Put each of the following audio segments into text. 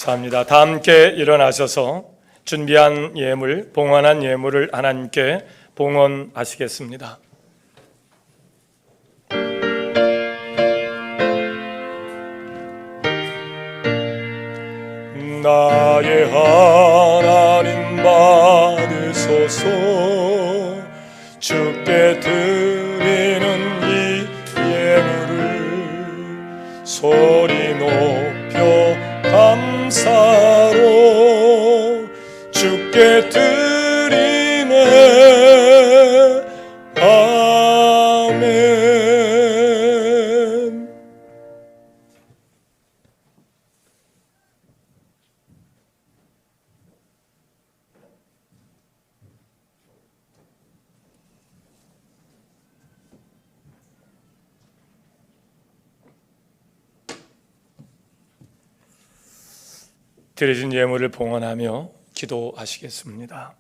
감사합니다. 다 함께 일어나셔서 준비한 예물, 봉헌한 예물을 하나님께 봉헌하시겠습니다. 나의 하나님 받으소서. 주께 드리는 이 예물을 소리 높여 감사로 주께 드리네. 아멘. 드려진 예물을 봉헌하며 기도하시겠습니다.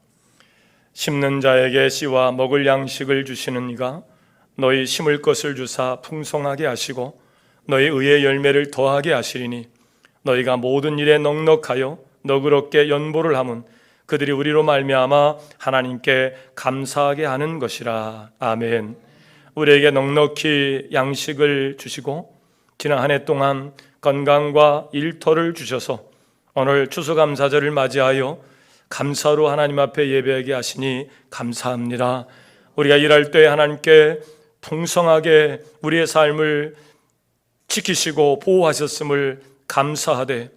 심는 자에게 씨와 먹을 양식을 주시는 이가 너희 심을 것을 주사 풍성하게 하시고 너희 의의 열매를 더하게 하시리니 너희가 모든 일에 넉넉하여 너그럽게 연보를 하면 그들이 우리로 말미암아 하나님께 감사하게 하는 것이라. 아멘. 우리에게 넉넉히 양식을 주시고 지난 한 해 동안 건강과 일터를 주셔서 오늘 추수감사절을 맞이하여 감사로 하나님 앞에 예배하게 하시니 감사합니다. 우리가 일할 때 하나님께 풍성하게 우리의 삶을 지키시고 보호하셨음을 감사하되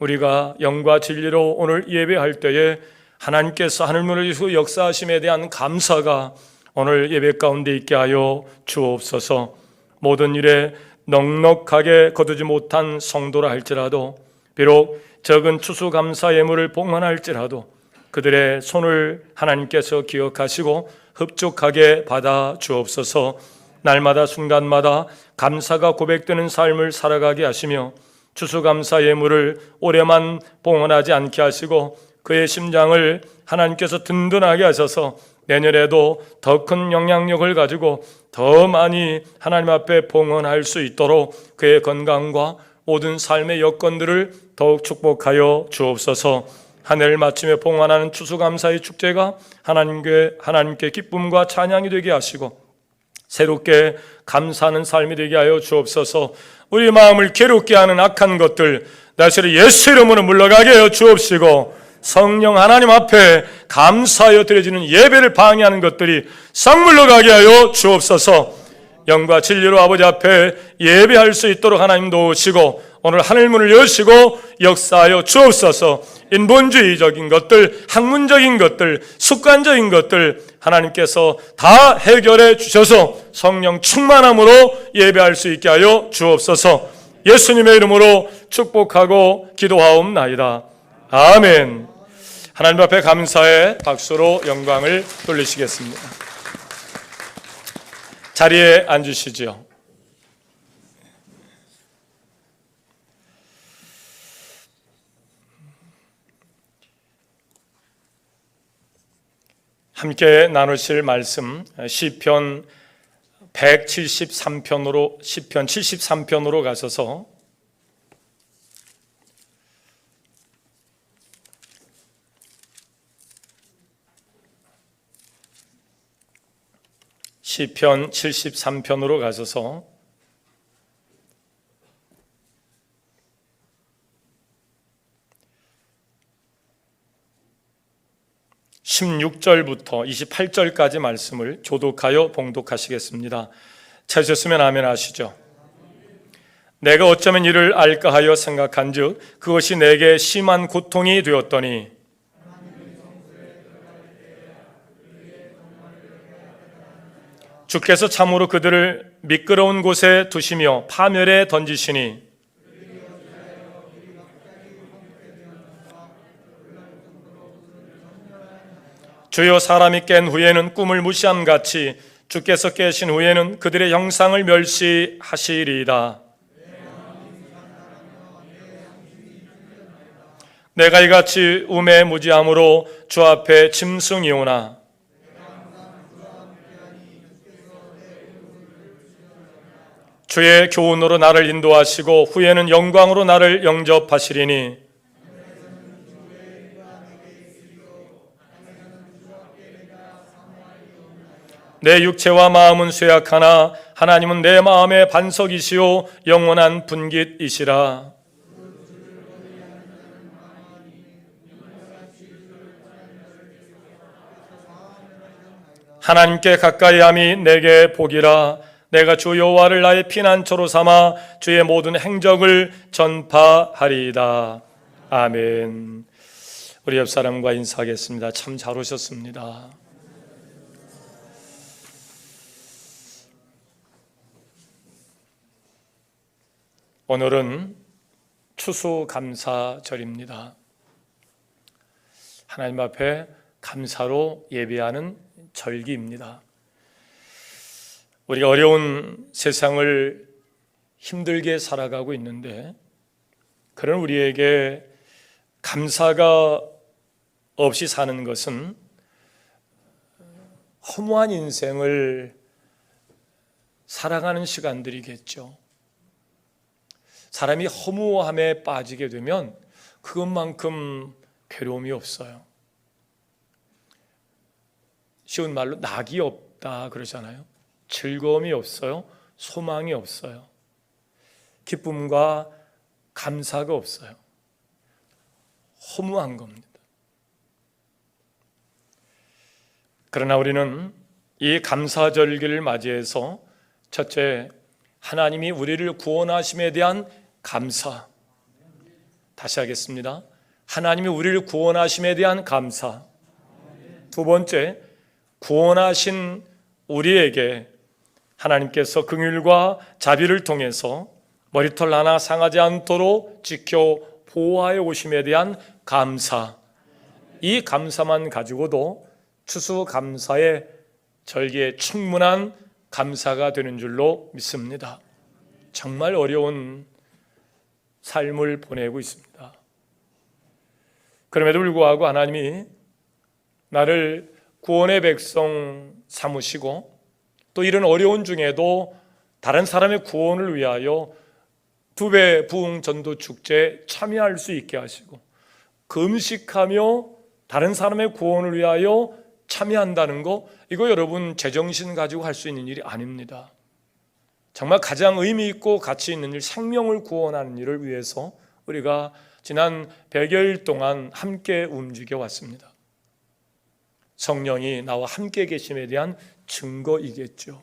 우리가 영과 진리로 오늘 예배할 때에 하나님께서 하늘문을 여시고 역사하심에 대한 감사가 오늘 예배 가운데 있게 하여 주옵소서. 모든 일에 넉넉하게 거두지 못한 성도라 할지라도 비록 적은 추수감사 예물을 봉헌할지라도 그들의 손을 하나님께서 기억하시고 흡족하게 받아 주옵소서. 날마다 순간마다 감사가 고백되는 삶을 살아가게 하시며 추수감사 예물을 오래만 봉헌하지 않게 하시고 그의 심장을 하나님께서 든든하게 하셔서 내년에도 더 큰 영향력을 가지고 더 많이 하나님 앞에 봉헌할 수 있도록 그의 건강과 모든 삶의 여건들을 더욱 축복하여 주옵소서. 한 해를 마침에 봉헌하는 추수감사의 축제가 하나님께 기쁨과 찬양이 되게 하시고 새롭게 감사하는 삶이 되게 하여 주옵소서. 우리 마음을 괴롭게 하는 악한 것들 나시로 예수 이름으로 물러가게 하여 주옵시고 성령 하나님 앞에 감사하여 드려지는 예배를 방해하는 것들이 싹 물러가게 하여 주옵소서. 영과 진리로 아버지 앞에 예배할 수 있도록 하나님 도우시고 오늘 하늘문을 여시고 역사하여 주옵소서. 인본주의적인 것들, 학문적인 것들, 습관적인 것들 하나님께서 다 해결해 주셔서 성령 충만함으로 예배할 수 있게 하여 주옵소서. 예수님의 이름으로 축복하고 기도하옵나이다. 아멘. 하나님 앞에 감사의 박수로 영광을 돌리시겠습니다. 자리에 앉으시죠. 함께 나누실 말씀 시편 173편으로 시편 73편으로 가셔서 시편 73편으로 가셔서 16절부터 28절까지 말씀을 교독하여 봉독하시겠습니다. 찾으셨으면 아멘 하시죠. 내가 어쩌면 이를 알까 하여 생각한즉 그것이 내게 심한 고통이 되었더니 주께서 참으로 그들을 미끄러운 곳에 두시며 파멸에 던지시니 주여 사람이 깬 후에는 꿈을 무시함 같이 주께서 깨신 후에는 그들의 형상을 멸시하시리이다. 내가 이같이 우매 무지함으로 주 앞에 짐승이오나 주의 교훈으로 나를 인도하시고 후에는 영광으로 나를 영접하시리니 내 육체와 마음은 쇠약하나 하나님은 내 마음의 반석이시요 영원한 분깃이시라. 하나님께 가까이함이 내게 복이라. 내가 주 여호와를 나의 피난처로 삼아 주의 모든 행적을 전파하리이다. 아멘. 우리 옆 사람과 인사하겠습니다. 참 잘 오셨습니다. 오늘은 추수감사절입니다. 하나님 앞에 감사로 예배하는 절기입니다. 우리가 어려운 세상을 힘들게 살아가고 있는데 그런 우리에게 감사가 없이 사는 것은 허무한 인생을 살아가는 시간들이겠죠. 사람이 허무함에 빠지게 되면 그것만큼 괴로움이 없어요. 쉬운 말로 낙이 없다 그러잖아요. 즐거움이 없어요. 소망이 없어요. 기쁨과 감사가 없어요. 허무한 겁니다. 그러나 우리는 이 감사절기를 맞이해서 첫째, 하나님이 우리를 구원하심에 대한 감사. 다시 하겠습니다. 하나님이 우리를 구원하심에 대한 감사. 두 번째, 구원하신 우리에게 하나님께서 긍휼과 자비를 통해서 머리털 하나 상하지 않도록 지켜 보호하여 오심에 대한 감사. 이 감사만 가지고도 추수감사의 절기에 충분한 감사가 되는 줄로 믿습니다. 정말 어려운 삶을 보내고 있습니다. 그럼에도 불구하고 하나님이 나를 구원의 백성 삼으시고 또 이런 어려운 중에도 다른 사람의 구원을 위하여 2배 부흥 전도 축제에 참여할 수 있게 하시고 금식하며 다른 사람의 구원을 위하여 참여한다는 거, 이거 여러분 제정신 가지고 할 수 있는 일이 아닙니다. 정말 가장 의미 있고 가치 있는 일, 생명을 구원하는 일을 위해서 우리가 지난 100여일 동안 함께 움직여 왔습니다. 성령이 나와 함께 계심에 대한 증거이겠죠.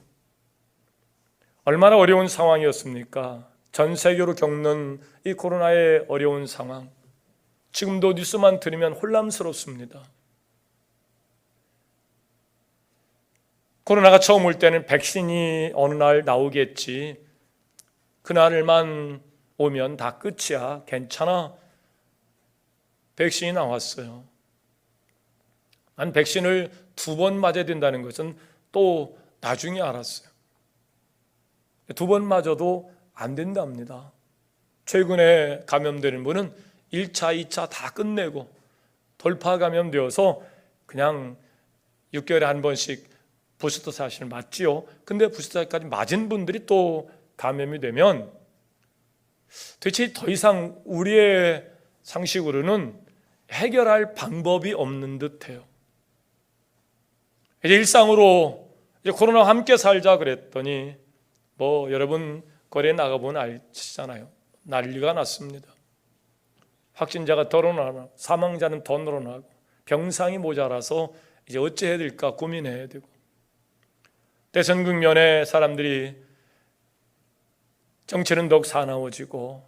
얼마나 어려운 상황이었습니까? 전 세계로 겪는 이 코로나의 어려운 상황, 지금도 뉴스만 들으면 혼란스럽습니다. 코로나가 처음 올 때는 백신이 어느 날 나오겠지, 그날만 오면 다 끝이야, 괜찮아. 백신이 나왔어요. 난 백신을 2번 맞아야 된다는 것은 또 나중에 알았어요. 2번 맞아도 안 된답니다. 최근에 감염되는 분은 1차, 2차 다 끝내고 돌파 감염되어서 그냥 6개월에 한 번씩 부스터샷을 맞지요. 근데 부스터샷까지 맞은 분들이 또 감염이 되면 도대체 더 이상 우리의 상식으로는 해결할 방법이 없는 듯해요. 이제 일상으로 이제 코로나와 함께 살자 그랬더니 여러분 거리에 나가보면 아시잖아요. 난리가 났습니다. 확진자가 더 늘어나고 사망자는 더 늘어나고 병상이 모자라서 이제 어찌해야 될까 고민해야 되고, 대선 국면에 사람들이 정치는 더욱 사나워지고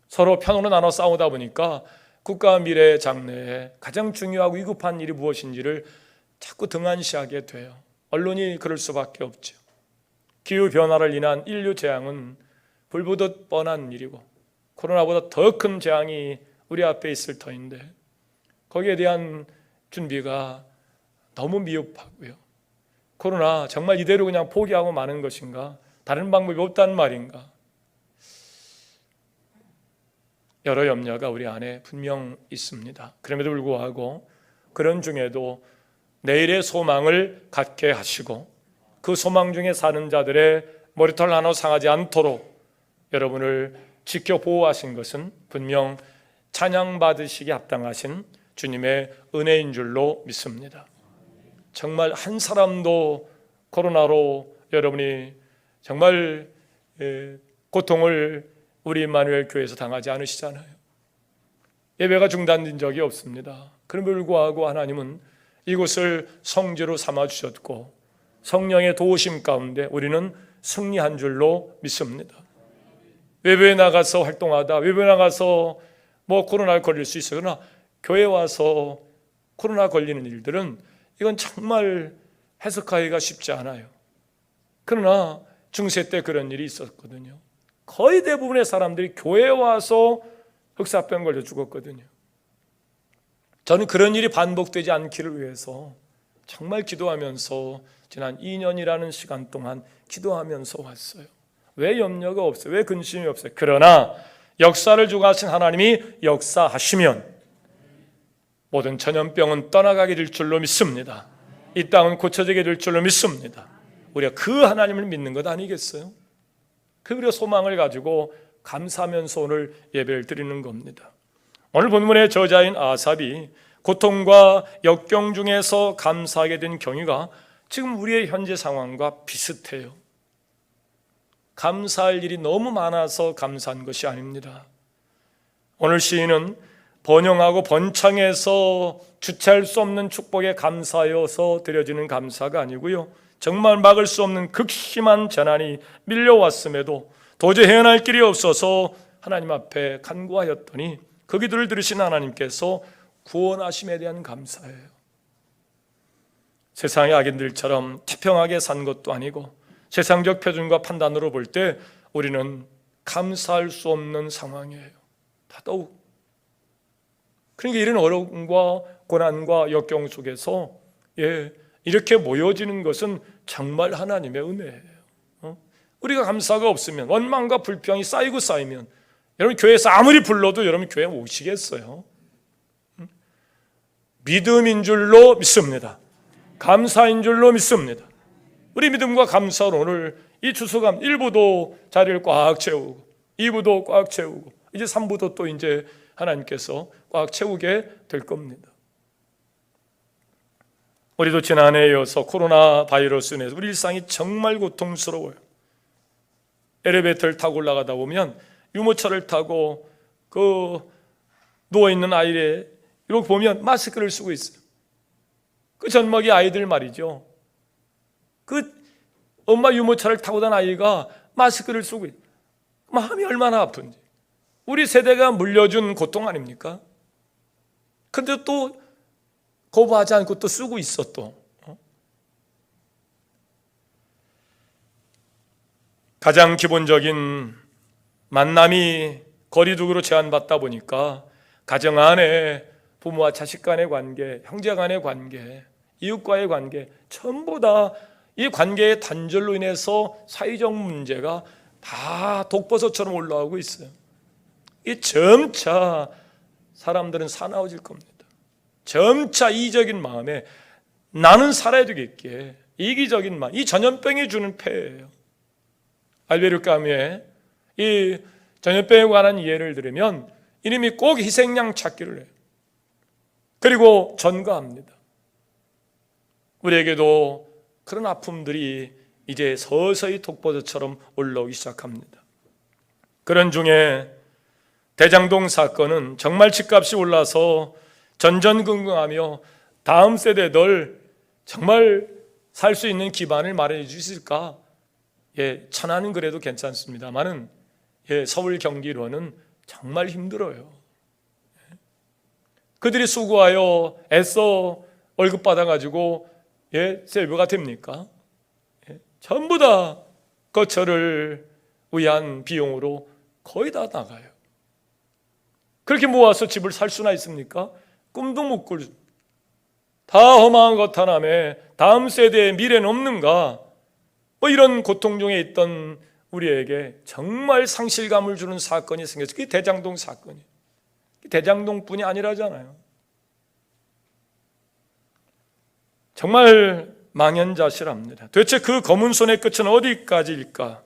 서로 편으로 나눠 싸우다 보니까 국가 미래 장래에 가장 중요하고 위급한 일이 무엇인지를 자꾸 등한시하게 돼요. 언론이 그럴 수밖에 없죠. 기후변화를 인한 인류 재앙은 불보듯 뻔한 일이고 코로나보다 더 큰 재앙이 우리 앞에 있을 터인데 거기에 대한 준비가 너무 미흡하고요. 코로나 정말 이대로 그냥 포기하고 마는 것인가? 다른 방법이 없단 말인가? 여러 염려가 우리 안에 분명 있습니다. 그럼에도 불구하고 그런 중에도 내일의 소망을 갖게 하시고 그 소망 중에 사는 자들의 머리털 하나 상하지 않도록 여러분을 지켜 보호하신 것은 분명 찬양받으시기 합당하신 주님의 은혜인 줄로 믿습니다. 정말 한 사람도 코로나로 여러분이 정말 고통을 우리 임마누엘 교회에서 당하지 않으시잖아요. 예배가 중단된 적이 없습니다. 그럼에도 불구하고 하나님은 이곳을 성지로 삼아주셨고 성령의 도우심 가운데 우리는 승리한 줄로 믿습니다. 외부에 나가서 활동하다, 외부에 나가서 코로나에 걸릴 수 있어요. 그러나 교회 와서 코로나 걸리는 일들은 이건 정말 해석하기가 쉽지 않아요. 그러나 중세 때 그런 일이 있었거든요. 거의 대부분의 사람들이 교회에 와서 흑사병 걸려 죽었거든요. 저는 그런 일이 반복되지 않기를 위해서 정말 기도하면서 지난 2년이라는 시간 동안 기도하면서 왔어요. 왜 염려가 없어요? 왜 근심이 없어요? 그러나 역사를 주관하신 하나님이 역사하시면 모든 전염병은 떠나가게 될 줄로 믿습니다. 이 땅은 고쳐지게 될 줄로 믿습니다. 우리가 그 하나님을 믿는 것 아니겠어요? 그 소망을 가지고 감사하면서 오늘 예배를 드리는 겁니다. 오늘 본문의 저자인 아삽이 고통과 역경 중에서 감사하게 된 경위가 지금 우리의 현재 상황과 비슷해요. 감사할 일이 너무 많아서 감사한 것이 아닙니다. 오늘 시인은 번영하고 번창해서 주체할 수 없는 축복에 감사하여서 드려지는 감사가 아니고요, 정말 막을 수 없는 극심한 재난이 밀려왔음에도 도저히 헤어날 길이 없어서 하나님 앞에 간구하였더니 그 기도를 들으신 하나님께서 구원하심에 대한 감사예요. 세상의 악인들처럼 태평하게 산 것도 아니고 세상적 표준과 판단으로 볼 때 우리는 감사할 수 없는 상황이에요. 더더욱. 그러니까 이런 어려움과 고난과 역경 속에서 이렇게 모여지는 것은 정말 하나님의 은혜예요. 우리가 감사가 없으면 원망과 불평이 쌓이면 여러분 교회에서 아무리 불러도 여러분 교회에 오시겠어요? 믿음인 줄로 믿습니다. 감사인 줄로 믿습니다. 우리 믿음과 감사로 오늘 이 추수감 1부도 자리를 꽉 채우고 2부도 꽉 채우고 이제 3부도 또 이제 하나님께서 꽉 채우게 될 겁니다. 우리도 지난해에 이어서 코로나 바이러스 인해서 우리 일상이 정말 고통스러워요. 엘리베이터를 타고 올라가다 보면 유모차를 타고 누워있는 아이를 이렇게 보면 마스크를 쓰고 있어요. 그 젖먹이 아이들 말이죠. 그 엄마 유모차를 타고 단 아이가 마스크를 쓰고 있어요. 마음이 얼마나 아픈지. 우리 세대가 물려준 고통 아닙니까? 근데 또 거부하지 않고 또 쓰고 있어 또. 가장 기본적인 만남이 거리두기로 제한받다 보니까 가정 안에 부모와 자식 간의 관계, 형제 간의 관계, 이웃과의 관계 전부 다 이 관계의 단절로 인해서 사회적 문제가 다 독버섯처럼 올라오고 있어요. 이 점차 사람들은 사나워질 겁니다. 점차 이기적인 마음에 나는 살아야 되겠기에 이기적인 마음, 이 전염병이 주는 폐해예요. 알베르 까뮈의 이 전염병에 관한 이해를 들으면 이놈이 꼭 희생양 찾기를 해요. 그리고 전가합니다. 우리에게도 그런 아픔들이 이제 서서히 독버섯처럼 올라오기 시작합니다. 그런 중에 대장동 사건은 정말 집값이 올라서 전전긍긍하며 다음 세대들 정말 살 수 있는 기반을 마련해 주실까? 천안은 그래도 괜찮습니다만은 서울 경기로는 정말 힘들어요. 그들이 수고하여 애써 월급 받아가지고 셀브가 됩니까? 전부 다 거처를 위한 비용으로 거의 다 나가요. 그렇게 모아서 집을 살 수나 있습니까? 꿈도 못 꿀. 다 허망한 것 하나에 다음 세대의 미래는 없는가? 이런 고통 중에 있던 우리에게 정말 상실감을 주는 사건이 생겼어요. 그게 대장동 사건이에요. 대장동뿐이 아니라잖아요. 정말 망연자실합니다. 도대체 그 검은 손의 끝은 어디까지일까?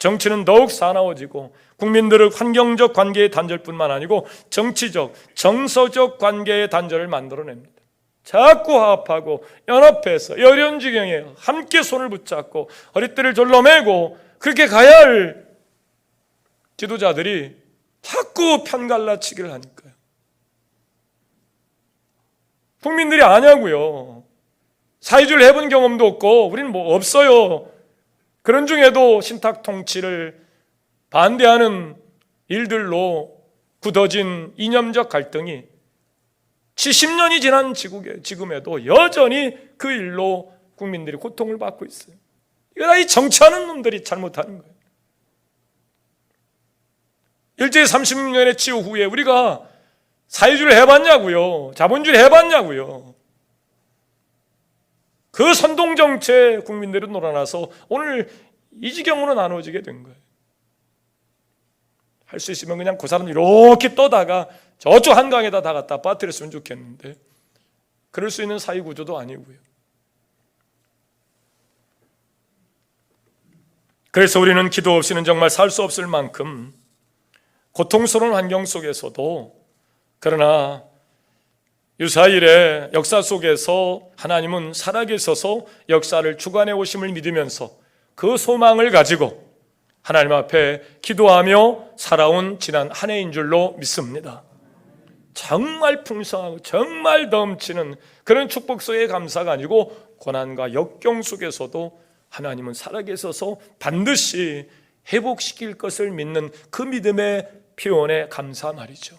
정치는 더욱 사나워지고 국민들의 환경적 관계의 단절뿐만 아니고 정치적, 정서적 관계의 단절을 만들어냅니다. 자꾸 화합하고 연합해서 어려운 지경에 함께 손을 붙잡고 허리띠를 졸라매고 그렇게 가야 할 지도자들이 자꾸 편갈라치기를 하니까요. 국민들이 아냐고요. 사회주의를 해본 경험도 없고 우리는 뭐 없어요. 그런 중에도 신탁 통치를 반대하는 일들로 굳어진 이념적 갈등이 70년이 지난 지금에도 여전히 그 일로 국민들이 고통을 받고 있어요. 이거 다 이 정치하는 놈들이 잘못하는 거예요. 일제 36년의 치유 후에 우리가 사회주의를 해봤냐고요. 자본주의를 해봤냐고요. 그 선동정체에 국민들은 놀아나서 오늘 이 지경으로 나눠지게 된 거예요. 할 수 있으면 그냥 그 사람 이렇게 떠다가 저쪽 한강에다 다 갖다 빠뜨렸으면 좋겠는데 그럴 수 있는 사회 구조도 아니고요. 그래서 우리는 기도 없이는 정말 살 수 없을 만큼 고통스러운 환경 속에서도 그러나 유사일의 역사 속에서 하나님은 살아계셔서 역사를 주관해 오심을 믿으면서 그 소망을 가지고 하나님 앞에 기도하며 살아온 지난 한 해인 줄로 믿습니다. 정말 풍성하고 정말 넘치는 그런 축복 속의 감사가 아니고 고난과 역경 속에서도 하나님은 살아계셔서 반드시 회복시킬 것을 믿는 그 믿음의 표현의 감사 말이죠.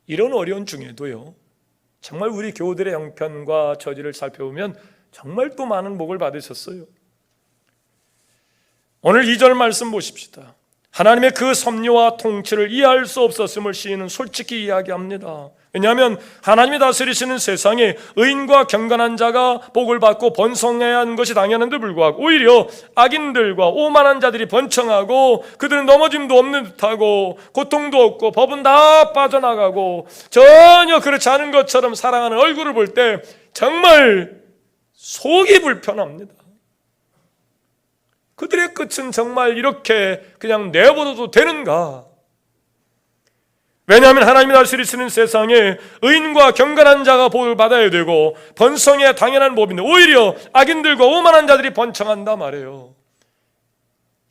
이런 어려운 중에도요, 정말 우리 교우들의 형편과 처지를 살펴보면 정말 또 많은 복을 받으셨어요. 오늘 2절 말씀 보십시다. 하나님의 그 섭리와 통치를 이해할 수 없었음을 시인은 솔직히 이야기합니다. 왜냐하면 하나님이 다스리시는 세상에 의인과 경건한 자가 복을 받고 번성해야 하는 것이 당연한데 불구하고 오히려 악인들과 오만한 자들이 번창하고 그들은 넘어짐도 없는 듯하고 고통도 없고 법은 다 빠져나가고 전혀 그렇지 않은 것처럼 사랑하는 얼굴을 볼 때 정말 속이 불편합니다. 그들의 끝은 정말 이렇게 그냥 내버려도 되는가? 왜냐하면 하나님이 다스리시는 세상에 의인과 경건한 자가 복을 받아야 되고 번성해야 당연한 법인데 오히려 악인들과 오만한 자들이 번창한다 말이에요.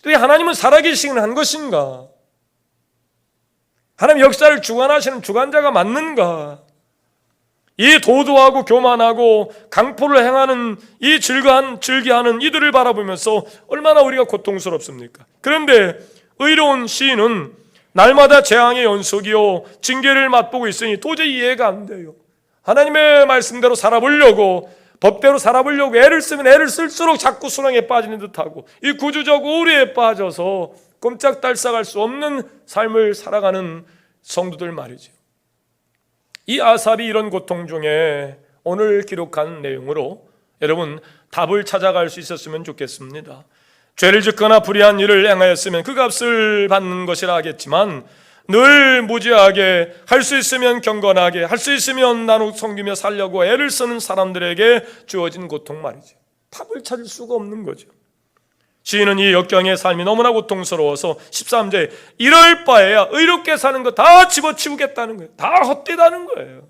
하나님은 살아계시긴 한 것인가? 하나님 역사를 주관하시는 주관자가 맞는가? 이 도도하고 교만하고 강포를 행하는 이 즐겨하는 이들을 바라보면서 얼마나 우리가 고통스럽습니까? 그런데 의로운 시인은 날마다 재앙의 연속이요 징계를 맛보고 있으니 도저히 이해가 안 돼요. 하나님의 말씀대로 살아보려고 법대로 살아보려고 애를 쓰면 애를 쓸수록 자꾸 수렁에 빠지는 듯하고 이 구주적 우려에 빠져서 꼼짝달싹할 수 없는 삶을 살아가는 성도들 말이죠. 이 아삽이 이런 고통 중에 오늘 기록한 내용으로 여러분 답을 찾아갈 수 있었으면 좋겠습니다. 죄를 짓거나 불의한 일을 행하였으면 그 값을 받는 것이라 하겠지만 늘 무지하게 할 수 있으면 경건하게 할 수 있으면 나누 섬기며 살려고 애를 쓰는 사람들에게 주어진 고통 말이죠. 답을 찾을 수가 없는 거죠. 시인은 이 역경의 삶이 너무나 고통스러워서 13절에 이럴 바에야 의롭게 사는 거 다 집어치우겠다는 거예요. 다 헛되다는 거예요.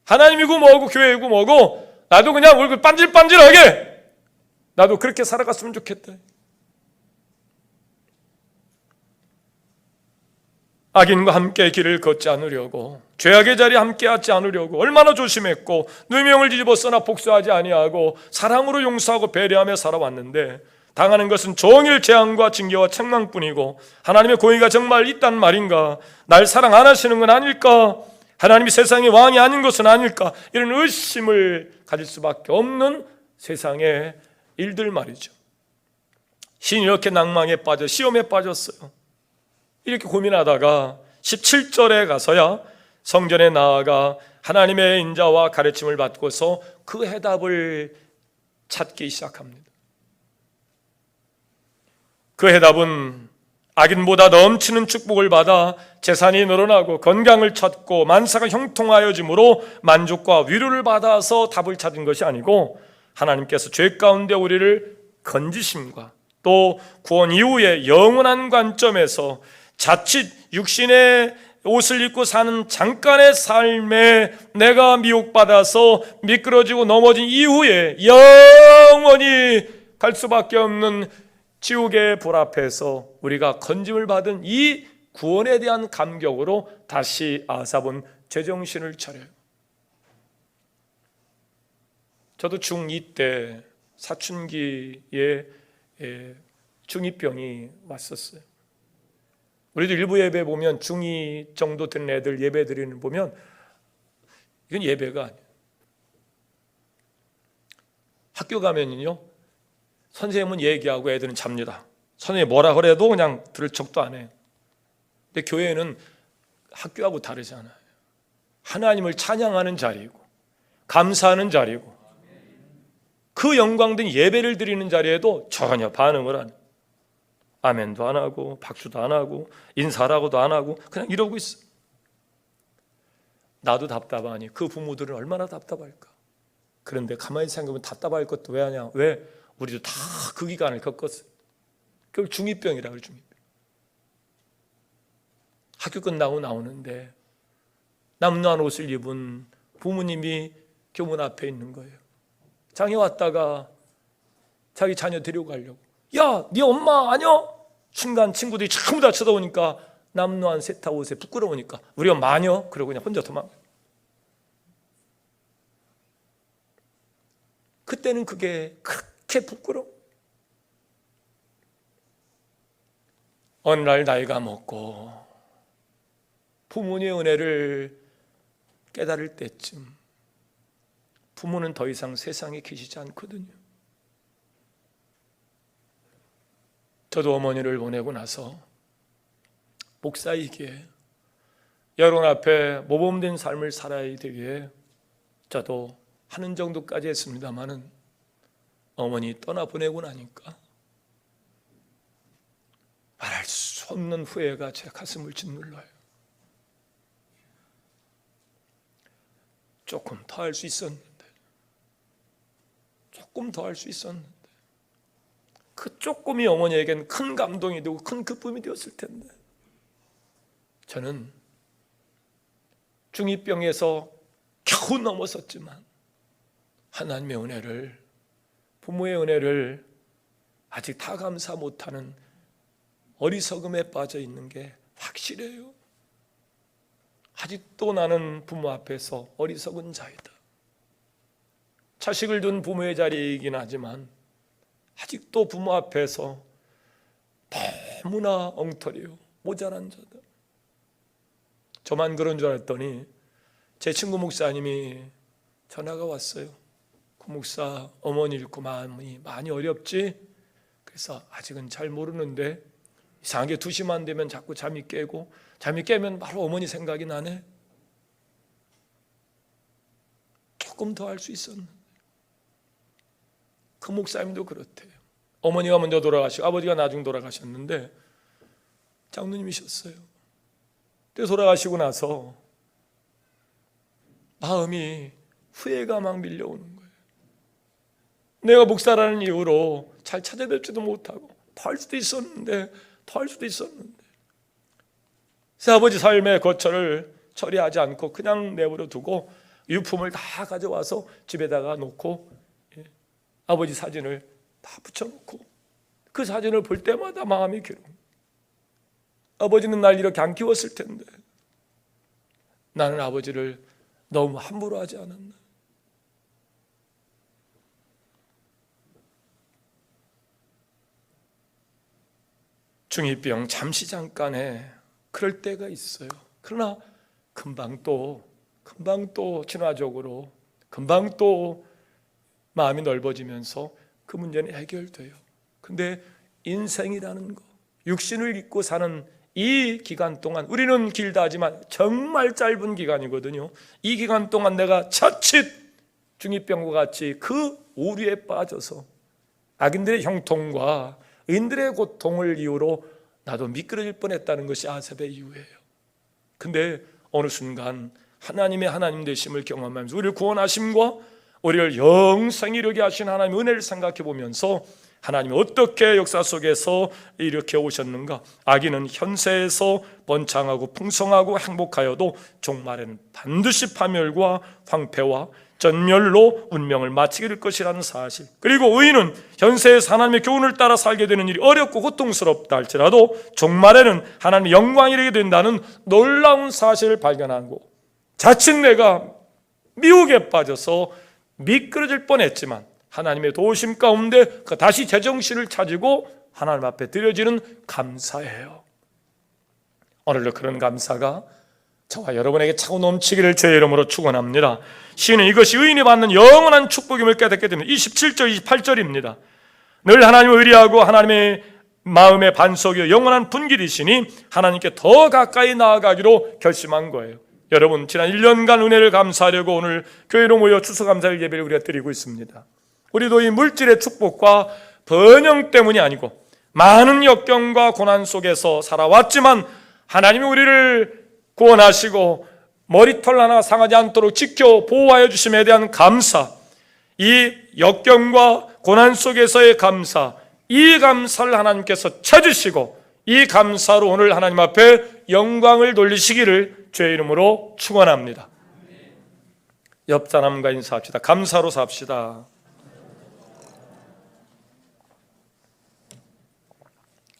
하나님이고 뭐고 교회이고 뭐고 나도 그냥 얼굴 반질반질하게 나도 그렇게 살아갔으면 좋겠다. 악인과 함께 길을 걷지 않으려고 죄악의 자리에 함께 앉지 않으려고 얼마나 조심했고 누명을 뒤집어쓰나 복수하지 아니하고 사랑으로 용서하고 배려하며 살아왔는데 당하는 것은 종일 재앙과 징계와 책망뿐이고 하나님의 공의가 정말 있단 말인가? 날 사랑 안 하시는 건 아닐까? 하나님이 세상의 왕이 아닌 것은 아닐까? 이런 의심을 가질 수밖에 없는 세상의 일들 말이죠. 시인이 이렇게 낭망에 빠져 시험에 빠졌어요. 이렇게 고민하다가 17절에 가서야 성전에 나아가 하나님의 인자와 가르침을 받고서 그 해답을 찾기 시작합니다. 그 해답은 악인보다 넘치는 축복을 받아 재산이 늘어나고 건강을 찾고 만사가 형통하여짐으로 만족과 위로를 받아서 답을 찾은 것이 아니고 하나님께서 죄 가운데 우리를 건지심과 또 구원 이후의 영원한 관점에서 자칫 육신의 옷을 입고 사는 잠깐의 삶에 내가 미혹받아서 미끄러지고 넘어진 이후에 영원히 갈 수밖에 없는 지옥의 불 앞에서 우리가 건짐을 받은 이 구원에 대한 감격으로 다시 아삽은 제정신을 차려요. 저도 중2 때 사춘기에 중2병이 왔었어요. 우리도 일부 예배 보면 중2 정도 된 애들 예배 드리는 보면 이건 예배가 아니에요. 학교 가면요, 선생님은 얘기하고 애들은 잡니다. 선생님이 뭐라 그래도 그냥 들을 척도 안 해요. 근데 교회는 학교하고 다르잖아요. 하나님을 찬양하는 자리이고 감사하는 자리고 그 영광된 예배를 드리는 자리에도 전혀 반응을 안 해요. 아멘도 안 하고 박수도 안 하고 인사라고도 안 하고 그냥 이러고 있어. 나도 답답하니 그 부모들은 얼마나 답답할까. 그런데 가만히 생각하면 답답할 것도 왜 하냐. 왜? 우리도 다 그 기간을 겪었어요. 그걸 중2병이라 그래. 중2병. 학교 끝나고 나오는데 남루한 옷을 입은 부모님이 교문 앞에 있는 거예요. 장에 왔다가 자기 자녀 데려가려고. 야, 네 엄마 아냐? 순간 친구들이 전부 다 쳐다보니까 남루한 세탁 옷에 부끄러우니까 우리 엄마 아냐? 그러고 그냥 혼자 도망가요. 그때는 그게 그렇게 부끄러워. 어느 날 나이가 먹고 부모님의 은혜를 깨달을 때쯤 부모는 더 이상 세상에 계시지 않거든요. 저도 어머니를 보내고 나서 목사이기에 여러분 앞에 모범된 삶을 살아야 되기에 저도 하는 정도까지 했습니다마는 어머니 떠나보내고 나니까 말할 수 없는 후회가 제 가슴을 짓눌러요. 조금 더 할 수 있었는데, 조금 더 할 수 있었는데, 그 조금이 어머니에겐 큰 감동이 되고 큰 기쁨이 되었을 텐데, 저는 중2병에서 겨우 넘어섰지만 하나님의 은혜를, 부모의 은혜를 아직 다 감사 못하는 어리석음에 빠져 있는 게 확실해요. 아직도 나는 부모 앞에서 어리석은 자이다. 자식을 둔 부모의 자리이긴 하지만 아직도 부모 앞에서 너무나 엉터리요, 모자란 자다. 저만 그런 줄 알았더니 제 친구 목사님이 전화가 왔어요. 그 목사, 어머니 잃고 마음이 많이 어렵지? 그래서 아직은 잘 모르는데 이상하게 2시만 되면 자꾸 잠이 깨고, 잠이 깨면 바로 어머니 생각이 나네. 조금 더 할 수 있었는데. 그 목사님도 그렇대요. 어머니가 먼저 돌아가시고 아버지가 나중 돌아가셨는데 장로님이셨어요. 그때 돌아가시고 나서 마음이 후회가 막 밀려오는 거예요. 내가 목사라는 이유로 잘 찾아뵙지도 못하고 더 할 수도 있었는데, 더 할 수도 있었는데, 새아버지 삶의 거처를 처리하지 않고 그냥 내버려 두고 유품을 다 가져와서 집에다가 놓고 아버지 사진을 다 붙여놓고 그 사진을 볼 때마다 마음이 괴로워. 아버지는 날 이렇게 안 키웠을 텐데 나는 아버지를 너무 함부로 하지 않았나. 중2병 잠시 잠깐에 그럴 때가 있어요. 그러나 금방 또 진화적으로 금방 또 마음이 넓어지면서 그 문제는 해결돼요. 근데 인생이라는 거, 육신을 입고 사는 이 기간 동안, 우리는 길다 하지만 정말 짧은 기간이거든요. 이 기간 동안 내가 자칫 중2병과 같이 그 오류에 빠져서 악인들의 형통과 의인들의 고통을 이유로 나도 미끄러질 뻔했다는 것이 아삽의 이유예요. 근데 어느 순간 하나님의 하나님 되심을 경험하면서 우리를 구원하심과 우리를 영생에 이르게 하신 하나님의 은혜를 생각해 보면서 하나님이 어떻게 역사 속에서 일으켜 오셨는가? 악인은 현세에서 번창하고 풍성하고 행복하여도 종말에는 반드시 파멸과 황폐와 전멸로 운명을 마치게 될 것이라는 사실, 그리고 의인은 현세에서 하나님의 교훈을 따라 살게 되는 일이 어렵고 고통스럽다 할지라도 종말에는 하나님의 영광이 이르게 된다는 놀라운 사실을 발견하고, 자칫 내가 미혹에 빠져서 미끄러질 뻔했지만 하나님의 도우심 가운데 다시 제정신을 찾고 하나님 앞에 드려지는 감사예요. 오늘도 그런 감사가 저와 여러분에게 차고 넘치기를 주의 이름으로 축원합니다. 시인은 이것이 의인이 받는 영원한 축복임을 깨닫게 됩니다. 27절, 28절입니다. 늘 하나님을 의리하고 하나님의 마음의 반석이요 영원한 분길이시니 하나님께 더 가까이 나아가기로 결심한 거예요. 여러분, 지난 1년간 은혜를 감사하려고 오늘 교회로 모여 추수감사일 예배를 우리가 드리고 있습니다. 우리도 이 물질의 축복과 번영 때문이 아니고 많은 역경과 고난 속에서 살아왔지만 하나님이 우리를 구원하시고 머리털 하나 상하지 않도록 지켜 보호하여 주심에 대한 감사, 이 역경과 고난 속에서의 감사, 이 감사를 하나님께서 찾으시고 이 감사로 오늘 하나님 앞에 영광을 돌리시기를 주의 이름으로 축원합니다. 옆 사람과 인사합시다. 감사로 삽시다.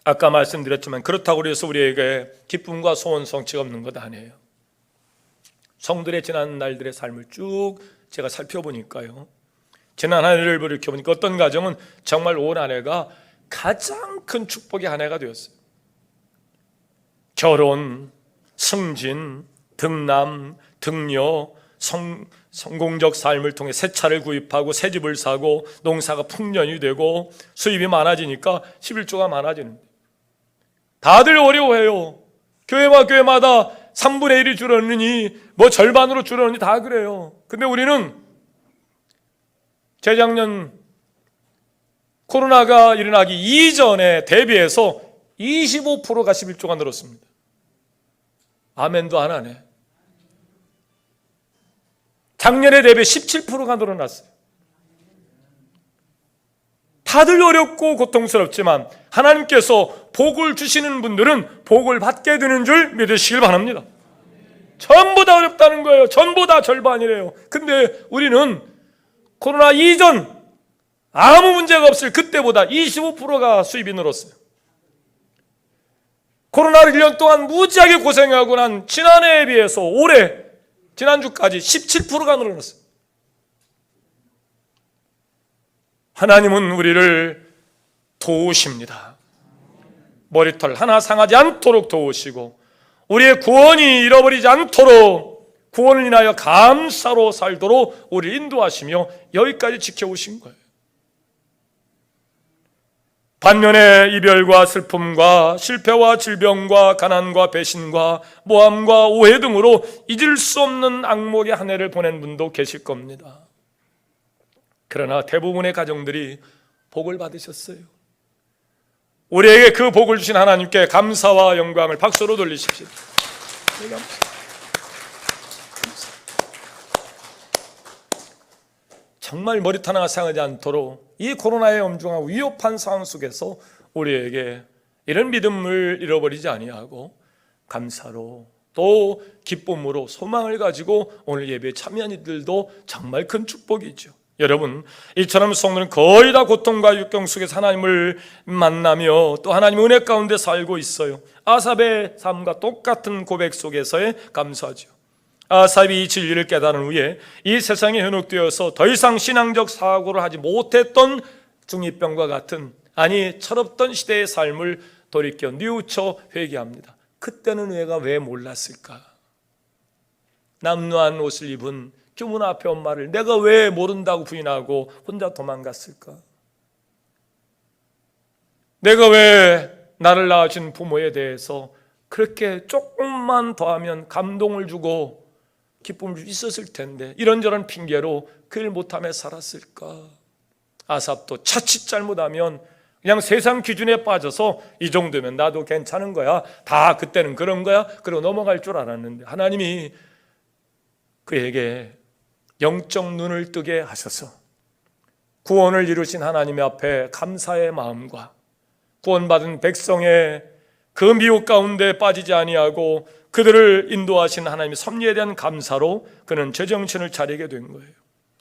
아까 말씀드렸지만 그렇다고 해서 우리에게 기쁨과 소원 성취가 없는 것 아니에요. 성들의 지난 날들의 삶을 쭉 제가 살펴보니까요, 지난 한 해를 돌이켜보니까 어떤 가정은 정말 온 한 해가 가장 큰 축복의 한 해가 되었어요. 결혼, 승진, 등남, 등녀, 성공적 삶을 통해 새 차를 구입하고 새 집을 사고 농사가 풍년이 되고 수입이 많아지니까 11조가 많아지는데, 다들 어려워해요. 교회마다 3분의 1이 줄었느니 뭐 절반으로 줄었느니 다 그래요. 근데 우리는 재작년 코로나가 일어나기 이전에 대비해서 25%가 11조가 늘었습니다. 아멘도 안 하네. 작년에 대비 17%가 늘어났어요. 다들 어렵고 고통스럽지만 하나님께서 복을 주시는 분들은 복을 받게 되는 줄 믿으시길 바랍니다. 전부 다 어렵다는 거예요. 전부 다 절반이래요. 근데 우리는 코로나 이전 아무 문제가 없을 그때보다 25%가 수입이 늘었어요. 코로나를 1년 동안 무지하게 고생하고 난 지난해에 비해서 올해 지난주까지 17%가 늘어났어요. 하나님은 우리를 도우십니다. 머리털 하나 상하지 않도록 도우시고 우리의 구원이 잃어버리지 않도록 구원을 인하여 감사로 살도록 우리를 인도하시며 여기까지 지켜오신 거예요. 반면에 이별과 슬픔과 실패와 질병과 가난과 배신과 모함과 오해 등으로 잊을 수 없는 악몽의 한 해를 보낸 분도 계실 겁니다. 그러나 대부분의 가정들이 복을 받으셨어요. 우리에게 그 복을 주신 하나님께 감사와 영광을 박수로 돌리십시오. 정말 머리털 하나 상하지 않도록 이 코로나의 엄중하고 위협한 상황 속에서 우리에게 이런 믿음을 잃어버리지 아니하고 감사로 또 기쁨으로 소망을 가지고 오늘 예배에 참여한 이들도 정말 큰 축복이죠. 여러분, 이처럼 성도는 거의 다 고통과 역경 속에서 하나님을 만나며 또 하나님 은혜 가운데 살고 있어요. 아삽의 삶과 똑같은 고백 속에서의 감사죠. 아삽이 이 진리를 깨달은 후에 이 세상에 현혹되어서 더 이상 신앙적 사고를 하지 못했던 중2병과 같은, 아니 철없던 시대의 삶을 돌이켜 뉘우쳐 회개합니다. 그때는 내가 왜 몰랐을까? 남루한 옷을 입은 주문 앞에 엄마를 내가 왜 모른다고 부인하고 혼자 도망갔을까? 내가 왜 나를 낳아준 부모에 대해서 그렇게 조금만 더 하면 감동을 주고 기쁨을 줄 있었을 텐데 이런저런 핑계로 그 일 못하며 살았을까? 아삽도 자칫 잘못하면 그냥 세상 기준에 빠져서 이 정도면 나도 괜찮은 거야, 다 그때는 그런 거야, 그러고 넘어갈 줄 알았는데 하나님이 그에게 영적 눈을 뜨게 하셔서 구원을 이루신 하나님 앞에 감사의 마음과 구원받은 백성의 그 미혹 가운데 빠지지 아니하고 그들을 인도하신 하나님의 섭리에 대한 감사로 그는 제정신을 차리게 된 거예요.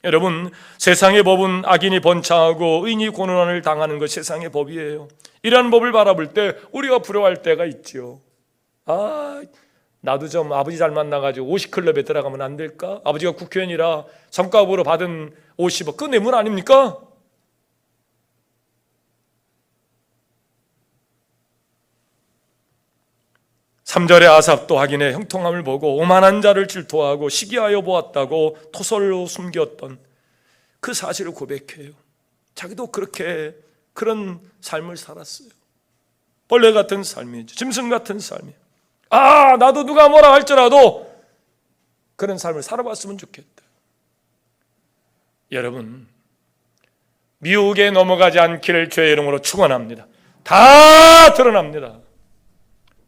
여러분, 세상의 법은 악인이 번창하고 의인이 고난을 당하는 것 세상의 법이에요. 이러한 법을 바라볼 때 우리가 부러워할 때가 있죠. 나도 좀 아버지 잘 만나가지고 50클럽에 들어가면 안 될까? 아버지가 국회의원이라 성과급으로 받은 50억, 그 뇌물 아닙니까? 삼절의 아삽도 악인의 형통함을 보고 오만한 자를 질투하고 시기하여 보았다고 토설로 숨겼던 그 사실을 고백해요. 자기도 그렇게 그런 삶을 살았어요. 벌레 같은 삶이죠. 짐승 같은 삶이에요. 나도 누가 뭐라 할지라도 그런 삶을 살아봤으면 좋겠다. 여러분, 미혹에 넘어가지 않기를 주의 이름으로 축원합니다. 다 드러납니다.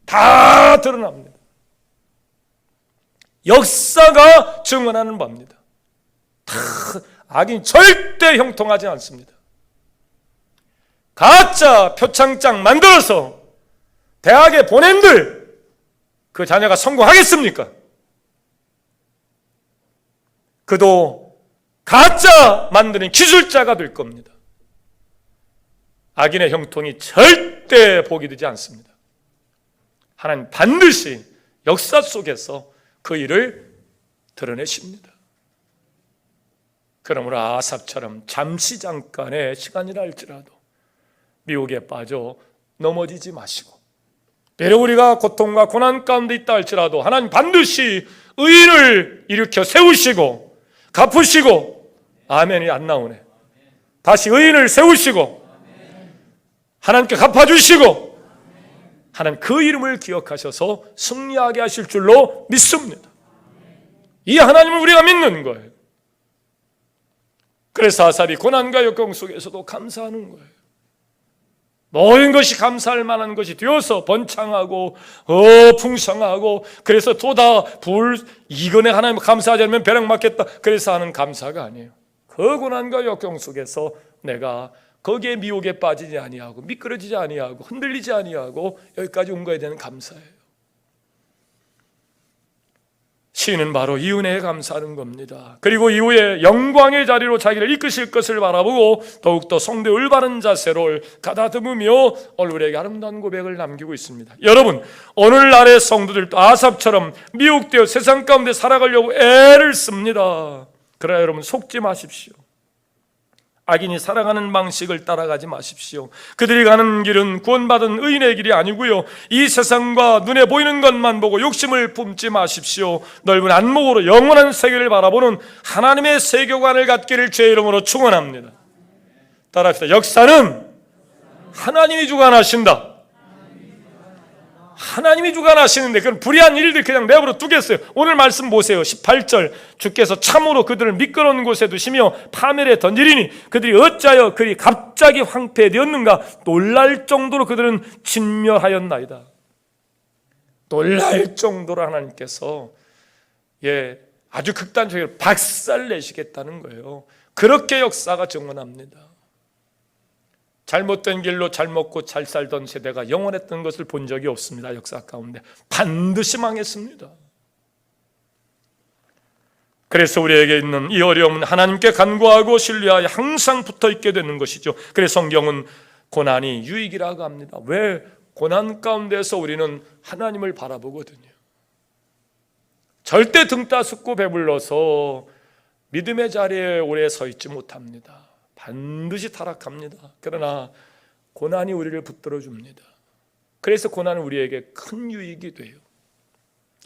다 드러납니다. 역사가 증언하는 바입니다. 악인 절대 형통하지 않습니다. 가짜 표창장 만들어서 대학에 보낸들 그 자녀가 성공하겠습니까? 그도 가짜 만드는 기술자가 될 겁니다. 악인의 형통이 절대 복이 되지 않습니다. 하나님 반드시 역사 속에서 그 일을 드러내십니다. 그러므로 아삽처럼 잠시 잠깐의 시간이라 할지라도 미혹에 빠져 넘어지지 마시고, 비록 우리가 고통과 고난 가운데 있다 할지라도 하나님 반드시 의인을 일으켜 세우시고 갚으시고, 아멘이 안 나오네. 다시 의인을 세우시고 하나님께 갚아주시고 하나님 그 이름을 기억하셔서 승리하게 하실 줄로 믿습니다. 이 하나님을 우리가 믿는 거예요. 그래서 아삽이 고난과 역경 속에서도 감사하는 거예요. 모든 것이 감사할 만한 것이 되어서 번창하고 풍성하고, 그래서 또 다 이거네 하나님 감사하지 않으면 벼락 맞겠다 그래서 하는 감사가 아니에요. 그 고난과 역경 속에서 내가 거기에 미혹에 빠지지 아니하고 미끄러지지 아니하고 흔들리지 아니하고 여기까지 온 거에 대한 감사예요. 시인은 바로 이 은혜에 감사하는 겁니다. 그리고 이후에 영광의 자리로 자기를 이끄실 것을 바라보고 더욱더 성도의 올바른 자세를 가다듬으며 얼굴에게 아름다운 고백을 남기고 있습니다. 여러분, 오늘날의 성도들도 아삽처럼 미혹되어 세상 가운데 살아가려고 애를 씁니다. 그러나 여러분, 속지 마십시오. 악인이 살아가는 방식을 따라가지 마십시오. 그들이 가는 길은 구원받은 의인의 길이 아니고요, 이 세상과 눈에 보이는 것만 보고 욕심을 품지 마십시오. 넓은 안목으로 영원한 세계를 바라보는 하나님의 세계관을 갖기를 주의 이름으로 축원합니다. 따라합시다. 역사는 하나님이 주관하신다. 하나님이 주관하시는데 그런 불의한 일들 그냥 내버려 두겠어요? 오늘 말씀 보세요. 18절, 주께서 참으로 그들을 미끄러운 곳에 두시며 파멸에 던지리니 그들이 어찌하여 그리 갑자기 황폐되었는가. 놀랄 정도로 그들은 진멸하였나이다. 놀랄 정도로 하나님께서 아주 극단적으로 박살내시겠다는 거예요. 그렇게 역사가 증언합니다. 잘못된 길로 잘 먹고 잘 살던 세대가 영원했던 것을 본 적이 없습니다. 역사 가운데 반드시 망했습니다. 그래서 우리에게 있는 이 어려움은 하나님께 간구하고 신뢰하여 항상 붙어있게 되는 것이죠. 그래서 성경은 고난이 유익이라고 합니다. 왜? 고난 가운데서 우리는 하나님을 바라보거든요. 절대 등 따숩고 배불러서 믿음의 자리에 오래 서 있지 못합니다. 반드시 타락합니다. 그러나 고난이 우리를 붙들어 줍니다. 그래서 고난은 우리에게 큰 유익이 돼요.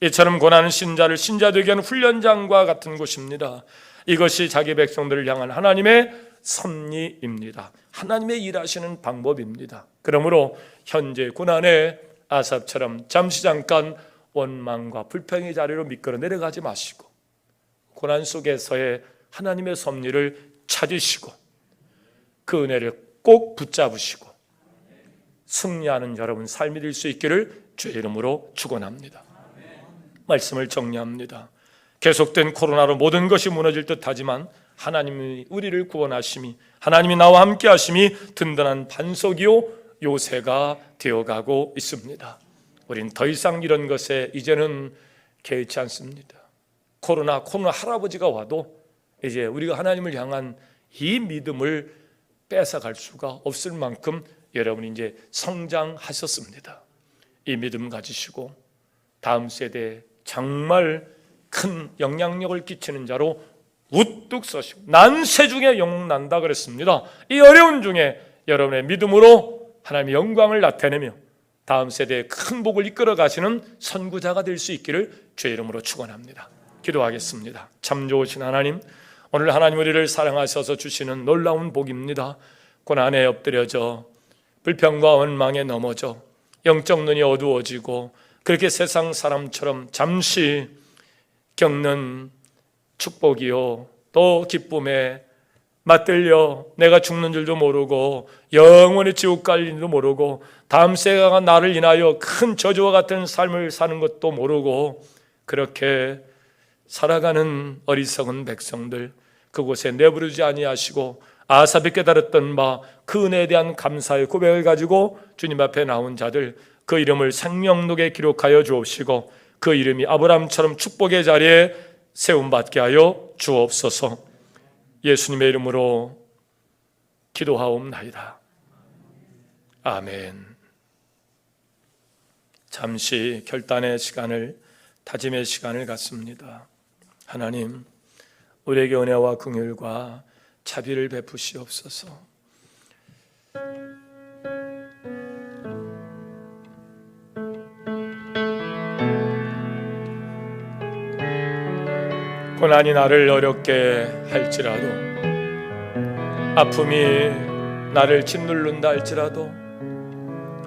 이처럼 고난은 신자를 신자 되게 하는 훈련장과 같은 곳입니다. 이것이 자기 백성들을 향한 하나님의 섭리입니다. 하나님의 일하시는 방법입니다. 그러므로 현재 고난에 아삽처럼 잠시 잠깐 원망과 불평의 자리로 미끄러 내려가지 마시고 고난 속에서의 하나님의 섭리를 찾으시고 그 은혜를 꼭 붙잡으시고 승리하는 여러분 삶이 될 수 있기를 주의 이름으로 축원합니다. 말씀을 정리합니다. 계속된 코로나로 모든 것이 무너질 듯하지만 하나님이 우리를 구원하심이, 하나님이 나와 함께 하심이 든든한 반석이요 요새가 되어가고 있습니다. 우린 더 이상 이런 것에 이제는 개의치 않습니다. 코로나 할아버지가 와도 이제 우리가 하나님을 향한 이 믿음을 뺏어갈 수가 없을 만큼 여러분이 이제 성장하셨습니다. 이 믿음 가지시고 다음 세대에 정말 큰 영향력을 끼치는 자로 우뚝 서시고, 난세 중에 영웅 난다 그랬습니다. 이 어려운 중에 여러분의 믿음으로 하나님의 영광을 나타내며 다음 세대에 큰 복을 이끌어 가시는 선구자가 될 수 있기를 주의 이름으로 축원합니다. 기도하겠습니다. 참 좋으신 하나님, 오늘 하나님 우리를 사랑하셔서 주시는 놀라운 복입니다. 고난에 엎드려져 불평과 원망에 넘어져 영적 눈이 어두워지고 그렇게 세상 사람처럼 잠시 겪는 축복이요 또 기쁨에 맞들려 내가 죽는 줄도 모르고 영원히 지옥 갈 일도 모르고 다음 세대가 나를 인하여 큰 저주와 같은 삶을 사는 것도 모르고 그렇게 살아가는 어리석은 백성들, 그곳에 내부르지 아니하시고 아삽이 깨달았던 바 그 은혜에 대한 감사의 고백을 가지고 주님 앞에 나온 자들, 그 이름을 생명록에 기록하여 주옵시고 그 이름이 아브라함처럼 축복의 자리에 세움받게 하여 주옵소서. 예수님의 이름으로 기도하옵나이다. 아멘. 잠시 결단의 시간을, 다짐의 시간을 갖습니다. 하나님, 우리에게 은혜와 긍휼과 자비를 베푸시옵소서. 고난이 나를 어렵게 할지라도, 아픔이 나를 짓누른다 할지라도,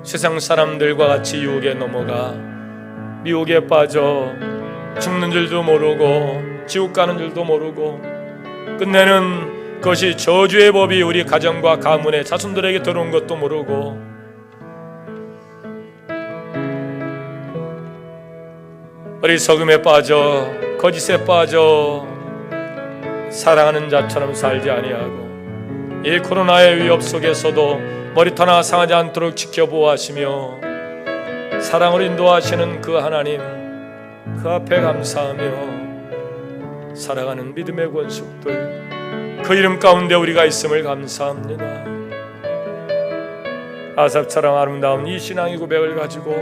세상 사람들과 같이 유혹에 넘어가 미혹에 빠져 죽는 줄도 모르고 지옥 가는 줄도 모르고 끝내는 그것이 저주의 법이 우리 가정과 가문의 자손들에게 들어온 것도 모르고 어리석음에 빠져 거짓에 빠져 사랑하는 자처럼 살지 아니하고 이 코로나의 위협 속에서도 머리터나 상하지 않도록 지켜보아하시며 사랑으로 인도하시는 그 하나님, 그 앞에 감사하며 살아가는 믿음의 권속들, 그 이름 가운데 우리가 있음을 감사합니다. 아삽처럼 아름다운 이 신앙의 고백을 가지고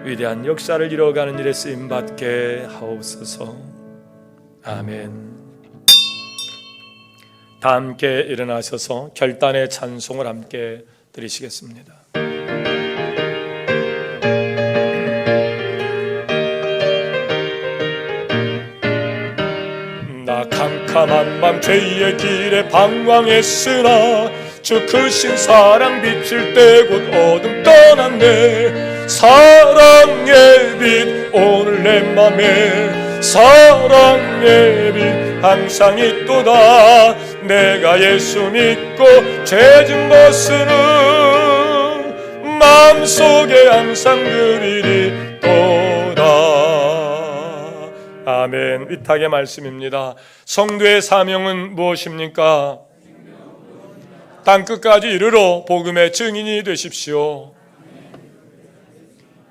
위대한 역사를 이뤄가는 일에 쓰임받게 하옵소서. 아멘. 다 함께 일어나셔서 결단의 찬송을 함께 드리시겠습니다. 나 캄캄한 밤 죄의 길에 방황했으나 주 크신 사랑 비칠 때 곧 어둠 떠났네. 사랑의 빛 오늘 내 맘에 사랑의 빛 항상 있도다. 내가 예수 믿고 죄 진 것은 마음속에 항상 그리리도다. 아멘. 위탁의 말씀입니다. 성도의 사명은 무엇입니까? 땅끝까지 이르러 복음의 증인이 되십시오.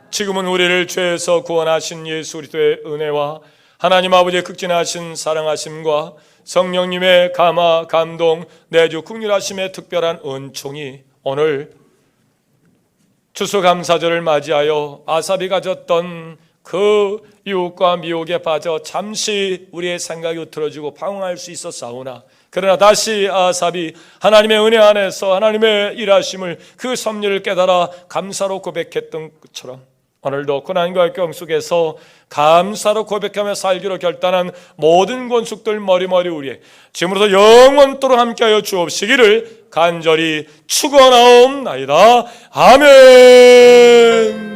지금은 우리를 죄에서 구원하신 예수 그리스도의 은혜와 하나님 아버지의 극진하신 사랑하심과 성령님의 감화, 감동, 내주 긍휼하심의 특별한 은총이 오늘 추수감사절을 맞이하여 아삽이 가졌던 그 유혹과 미혹에 빠져 잠시 우리의 생각이 흐트러지고 방황할 수 있었사오나 그러나 다시 아삽이 하나님의 은혜 안에서 하나님의 일하심을 그 섭리를 깨달아 감사로 고백했던 것처럼 오늘도 고난과 역경 속에서 감사로 고백하며 살기로 결단한 모든 권속들 머리머리 우리의 지금부터 영원토록 함께하여 주옵시기를 간절히 축원하옵나이다. 아멘.